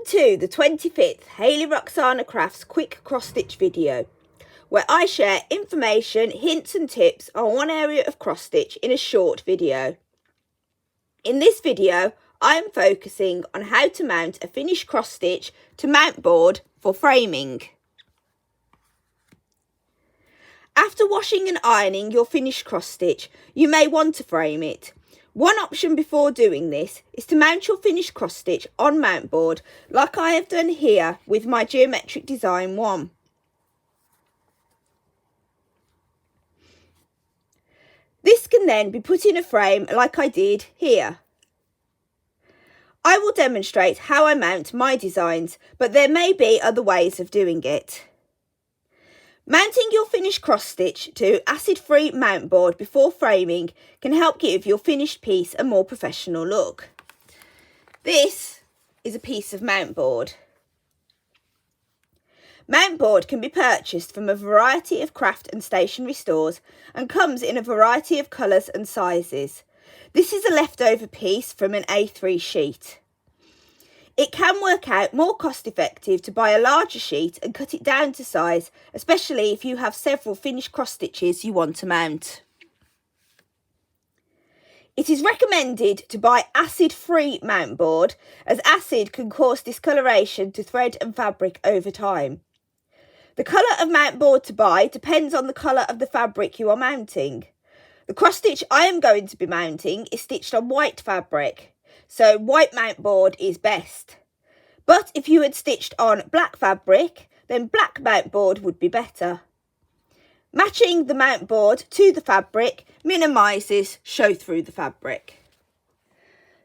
to the 25th Hayley-Roxanna Crafts quick cross-stitch video, where I share information, hints and tips on one area of cross-stitch in a short video. In this video, I am focusing on how to mount a finished cross-stitch to Mountboard for framing. After washing and ironing your finished cross-stitch, you may want to frame it. One option before doing this is to mount your finished cross-stitch on Mountboard, like I have done here with my Geometric Design 1. This can then be put in a frame like I did here. I will demonstrate how I mount my designs, but there may be other ways of doing it. Mounting your finished cross-stitch to acid-free Mountboard before framing can help give your finished piece a more professional look. This is a piece of Mountboard. Mountboard can be purchased from a variety of craft and stationery stores and comes in a variety of colours and sizes. This is a leftover piece from an A3 sheet. It can work out more cost effective to buy a larger sheet and cut it down to size, especially if you have several finished cross stitches you want to mount. It is recommended to buy acid-free Mountboard, as acid can cause discoloration to thread and fabric over time. The colour of Mountboard to buy depends on the colour of the fabric you are mounting. The cross stitch I am going to be mounting is stitched on white fabric, so white Mountboard is best. But if you had stitched on black fabric, then black Mountboard would be better. Matching the Mountboard to the fabric minimises show through the fabric.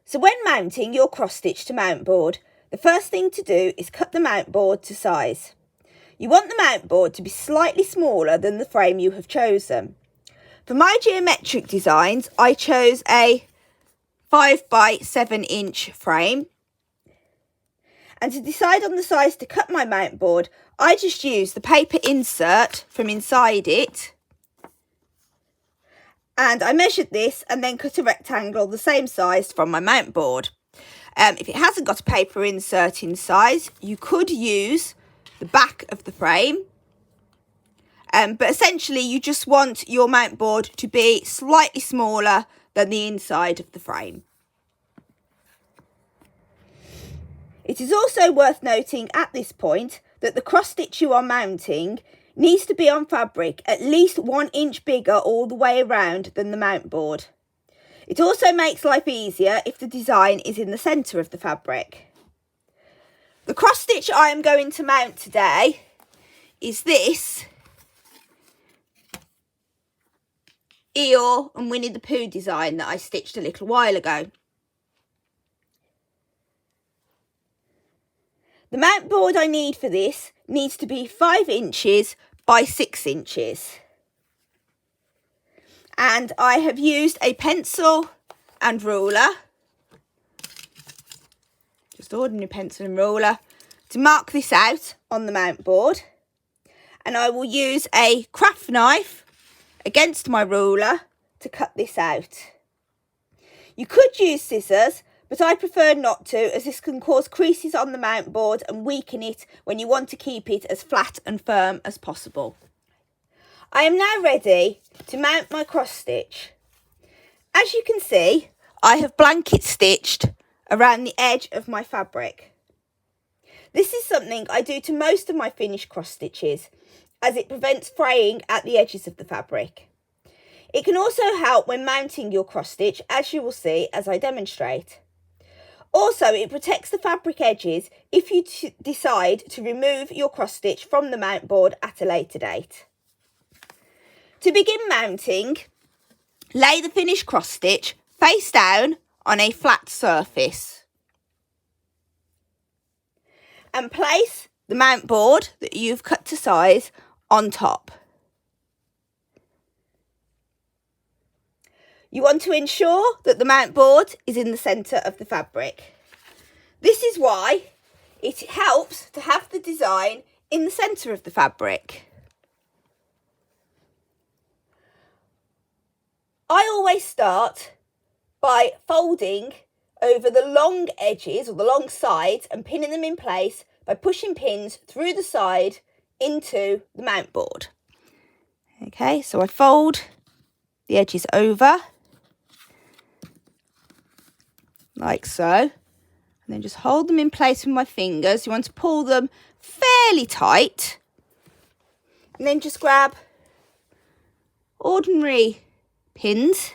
So when mounting your cross stitch to Mountboard, the first thing to do is cut the Mountboard to size. You want the Mountboard to be slightly smaller than the frame you have chosen. For my geometric designs, I chose a 5 by 7 inch frame. And to decide on the size to cut my Mountboard, I just use the paper insert from inside it. And I measured this and then cut a rectangle the same size from my Mountboard. If it hasn't got a paper insert in size, you could use the back of the frame. But essentially you just want your Mountboard to be slightly smaller than the inside of the frame. It is also worth noting at this point that the cross stitch you are mounting needs to be on fabric at least 1 inch bigger all the way around than the Mountboard. It also makes life easier if the design is in the centre of the fabric. The cross stitch I am going to mount today is this Eeyore and Winnie the Pooh design that I stitched a little while ago. The Mountboard I need for this needs to be 5 inches by 6 inches. And I have used a pencil and ruler, just ordinary pencil and ruler, to mark this out on the Mountboard. And I will use a craft knife against my ruler to cut this out. You could use scissors, but I prefer not to, as this can cause creases on the Mountboard and weaken it when you want to keep it as flat and firm as possible. I am now ready to mount my cross stitch. As you can see, I have blanket stitched around the edge of my fabric. This is something I do to most of my finished cross stitches, as it prevents fraying at the edges of the fabric. It can also help when mounting your cross stitch, as you will see as I demonstrate. Also, it protects the fabric edges if you decide to remove your cross stitch from the Mountboard at a later date. To begin mounting, lay the finished cross stitch face down on a flat surface and place the Mountboard that you've cut to size on top. You want to ensure that the Mountboard is in the centre of the fabric. This is why it helps to have the design in the centre of the fabric. I always start by folding over the long edges or the long sides and pinning them in place by pushing pins through the side into the mount board. Okay, so I fold the edges over like so, and then just hold them in place with my fingers. You want to pull them fairly tight, and then just grab ordinary pins,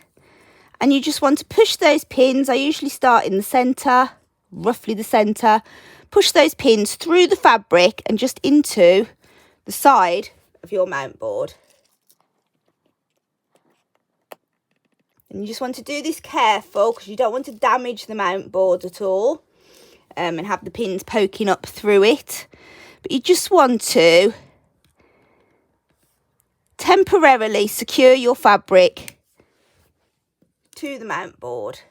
and you just want to push those pins. I usually start in the centre, roughly the centre. Push those pins through the fabric and just into the side of your mount board. And you just want to do this careful because you don't want to damage the mount board at all, and have the pins poking up through it. But you just want to temporarily secure your fabric to the mount board.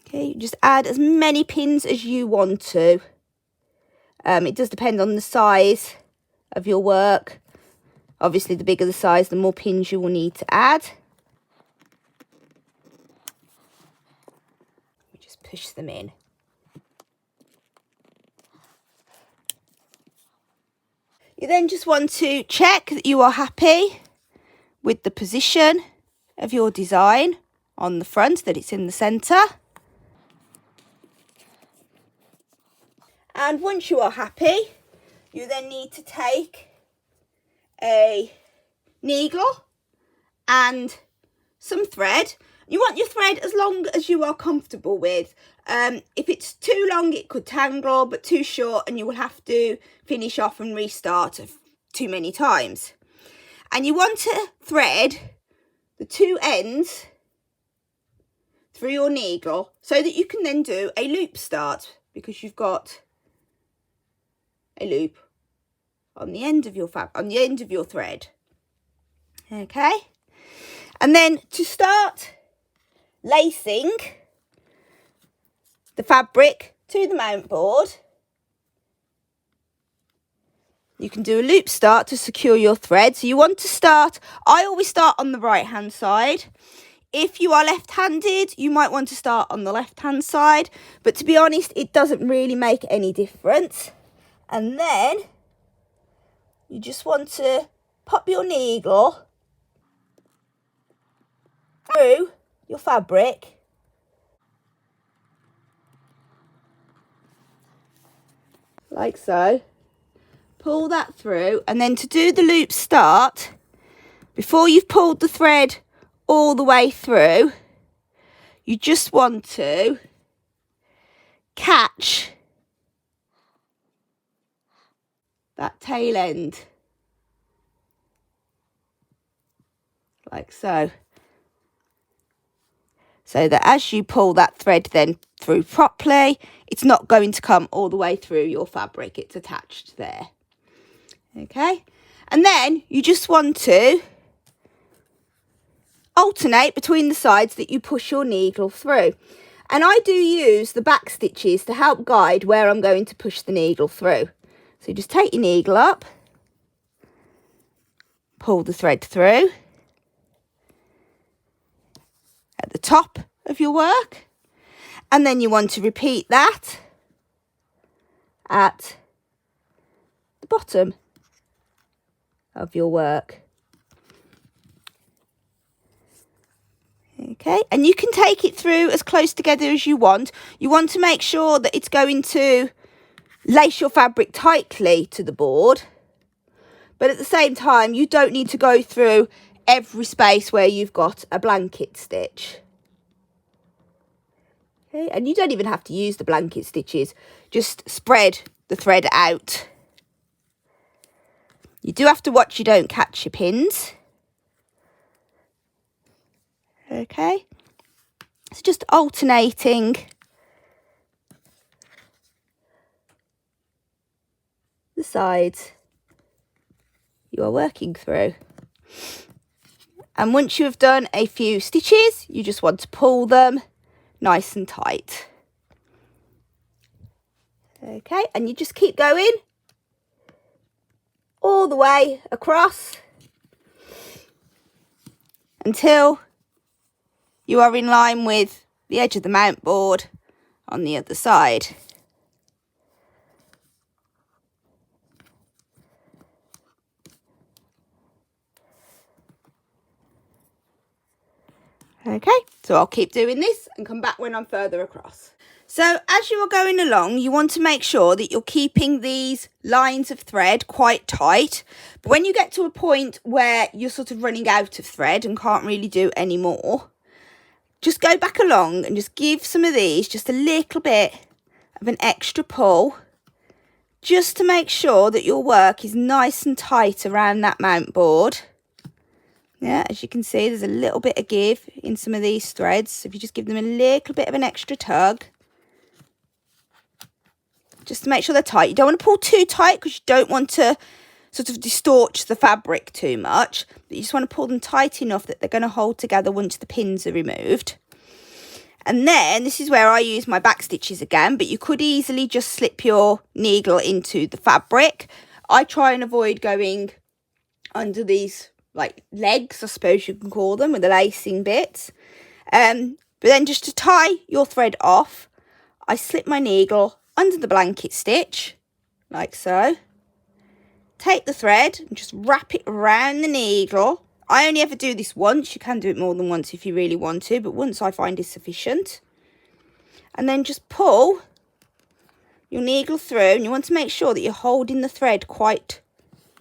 Okay, just add as many pins as you want to. It does depend on the size of your work. Obviously, the bigger the size, the more pins you will need to add. You just push them in. You then just want to check that you are happy with the position of your design on the front, that it's in the centre. And once you are happy, you then need to take a needle and some thread. You want your thread as long as you are comfortable with. If it's too long, it could tangle, but too short, and you will have to finish off and restart too many times. And you want to thread the two ends through your needle so that you can then do a loop start, because you've got a loop on the end of your thread. Okay, and then to start lacing the fabric to the mount board, you can do a loop start to secure your thread. So you want to start, I always start on the right hand side. If you are left-handed, you might want to start on the left-hand side, but to be honest, it doesn't really make any difference. And then you just want to pop your needle through your fabric like so. Pull that through, and then to do the loop start, before you've pulled the thread all the way through, you just want to catch that tail end like so, so that as you pull that thread then through properly, it's not going to come all the way through your fabric, it's attached there. Okay, and then you just want to alternate between the sides that you push your needle through. And I do use the back stitches to help guide where I'm going to push the needle through. So just take your needle up, pull the thread through at the top of your work, and then you want to repeat that at the bottom of your work. Okay, and you can take it through as close together as you want. You want to make sure that it's going to lace your fabric tightly to the board, but at the same time you don't need to go through every space where you've got a blanket stitch. Okay, and you don't even have to use the blanket stitches, just spread the thread out. You do have to watch you don't catch your pins. Okay, it's just alternating the sides you are working through. And once you have done a few stitches, you just want to pull them nice and tight. Okay, and you just keep going all the way across until you are in line with the edge of the mount board on the other side. Okay, so I'll keep doing this and come back when I'm further across. So as you are going along, you want to make sure that you're keeping these lines of thread quite tight. But when you get to a point where you're sort of running out of thread and can't really do any more, just go back along and just give some of these just a little bit of an extra pull, just to make sure that your work is nice and tight around that mount board. Yeah, as you can see, there's a little bit of give in some of these threads. So if you just give them a little bit of an extra tug, just to make sure they're tight. You don't want to pull too tight because you don't want to sort of distort the fabric too much. But you just want to pull them tight enough that they're going to hold together once the pins are removed. And then this is where I use my back stitches again, but you could easily just slip your needle into the fabric. I try and avoid going under these like legs, I suppose you can call them, with the lacing bits. But then just to tie your thread off, I slip my needle under the blanket stitch, like so. Take the thread and just wrap it around the needle. I only ever do this once. You can do it more than once if you really want to, but once I find is sufficient. And then just pull your needle through, and you want to make sure that you're holding the thread quite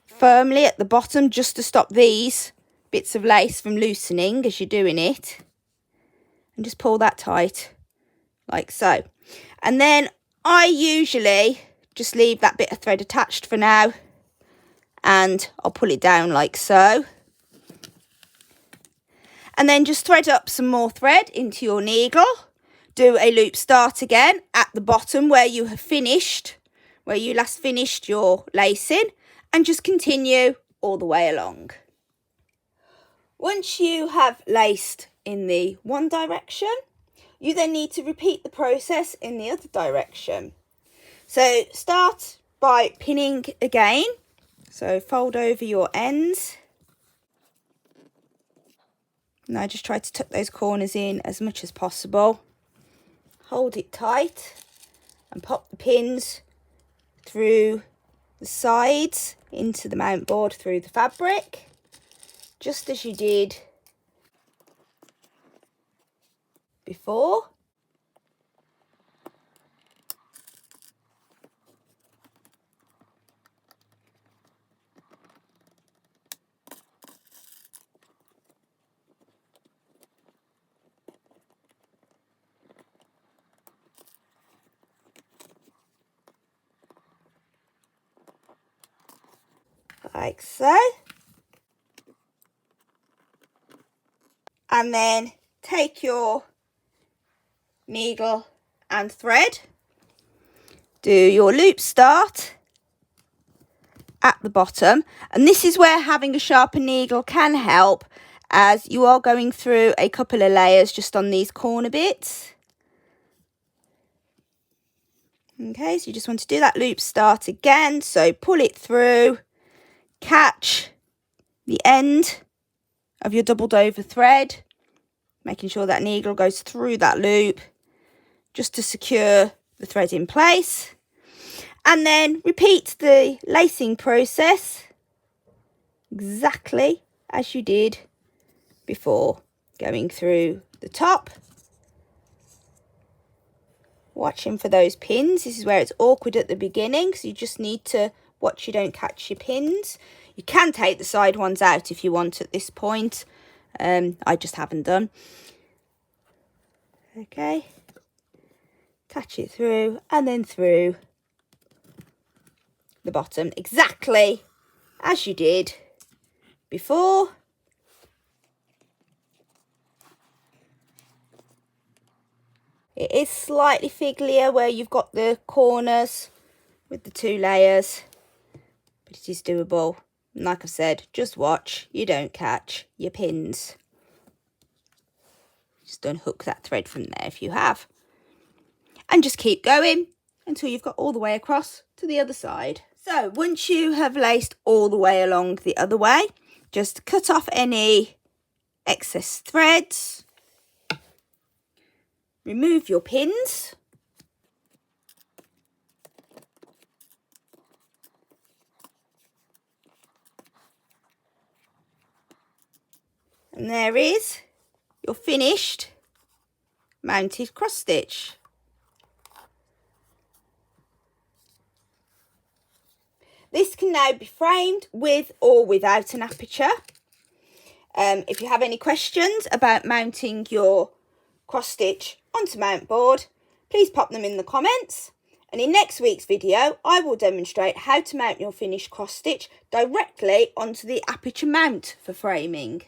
firmly at the bottom, just to stop these bits of lace from loosening as you're doing it. And just pull that tight, like so. And then I usually just leave that bit of thread attached for now, and I'll pull it down like so. And then just thread up some more thread into your needle. Do a loop start again at the bottom where you have finished, where you last finished your lacing, and just continue all the way along. Once you have laced in the one direction, you then need to repeat the process in the other direction. So start by pinning again. So fold over your ends. Now just try to tuck those corners in as much as possible. Hold it tight and pop the pins through the sides into the mount board through the fabric, just as you did before. Like so. And then take your needle and thread, do your loop start at the bottom, and this is where having a sharper needle can help, as you are going through a couple of layers just on these corner bits. Okay, so you just want to do that loop start again, so pull it through, catch the end of your doubled over thread, making sure that needle goes through that loop just to secure the thread in place, and then repeat the lacing process exactly as you did before, going through the top, watching for those pins. This is where it's awkward at the beginning, so you just need to watch you don't catch your pins. You can take the side ones out if you want at this point. I just haven't done. Okay, attach it through and then through the bottom exactly as you did before. It is slightly figglier where you've got the corners with the two layers, but it is doable. And like I've said, just watch you don't catch your pins. Just unhook that thread from there if you have. And just keep going until you've got all the way across to the other side. So once you have laced all the way along the other way, just cut off any excess threads remove your pins. And there is your finished mounted cross stitch. This can now be framed with or without an aperture. If you have any questions about mounting your cross stitch onto Mountboard, please pop them in the comments. And in next week's video, I will demonstrate how to mount your finished cross stitch directly onto the aperture mount for framing.